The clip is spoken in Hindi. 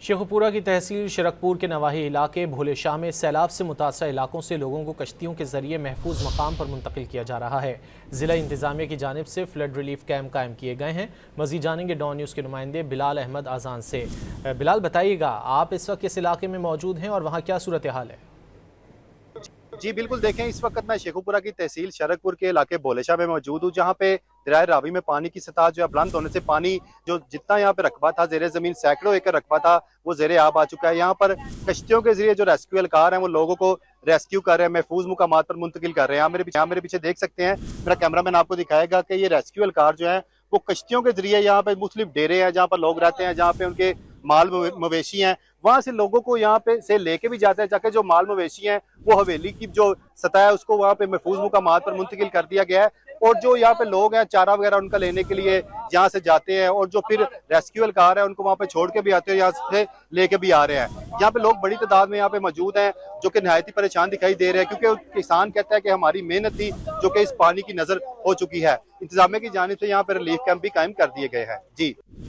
शेखुपुरा की तहसील शरकपुर के नवाही इलाके भोले शाह में सैलाब से मुतासर इलाकों से लोगों को कश्तियों के जरिए महफूज मकाम पर मुंतकिल किया जा रहा है। जिला इंतजामिया की जानिब से फ्लड रिलीफ कैंप कायम किए गए हैं। मजीद जानेंगे डॉन न्यूज़ के नुमाइंदे बिलाल अहमद आजान से। बिलाल, बताइएगा, आप इस वक्त इस इलाके में मौजूद हैं और वहाँ क्या सूरत हाल है? जी बिल्कुल, देखें इस वक्त मैं शेखुपुरा की तहसील शरकपुर के इलाके भोलेशाह में मौजूद हूँ, जहाँ पे दरिया रावी में पानी की सतह जो है बुलंद होने से पानी जो जितना यहाँ पे रकबा था जेरे जमीन सैकड़ों एकड़ रकबा था वो जेरे आब आ चुका है। यहाँ पर कश्तियों के जरिए जो रेस्क्यू एहलकार हैं वो लोगों को रेस्क्यू कर रहे हैं, महफूज मुकामात पर मुंतकिल कर रहे हैं। यहाँ मेरे पीछे देख सकते हैं, मेरा कैमरामैन आपको दिखाएगा कि ये रेस्क्यू एहलकार जो है वो कश्तियों के जरिए यहाँ पे मुख्तलिफ डेरे हैं जहाँ पर लोग रहते हैं, जहाँ पे उनके माल मवेशी हैं, वहां से लोगों को यहाँ पे से लेके भी जाते हैं, जाके जो माल मवेशी हैं वो हवेली की जो सतह है उसको वहाँ पे महफूज मुकामात पर मुंतकिल कर दिया गया है। और जो यहाँ पे लोग हैं चारा वगैरह उनका लेने के लिए यहाँ से जाते हैं और जो फिर रेस्क्यू एहलकार है उनको वहाँ पे छोड़ के भी आते हैं, यहाँ से लेके भी आ रहे हैं। यहाँ पे लोग बड़ी तादाद में यहाँ पे मौजूद हैं जो कि नहायत ही परेशान दिखाई दे रहे हैं, क्योंकि किसान कहता है कि हमारी मेहनत थी जो कि इस पानी की नजर हो चुकी है। इंतजामिया की जानिब से यहाँ पे रिलीफ कैंप भी कायम कर दिए गए हैं। जी।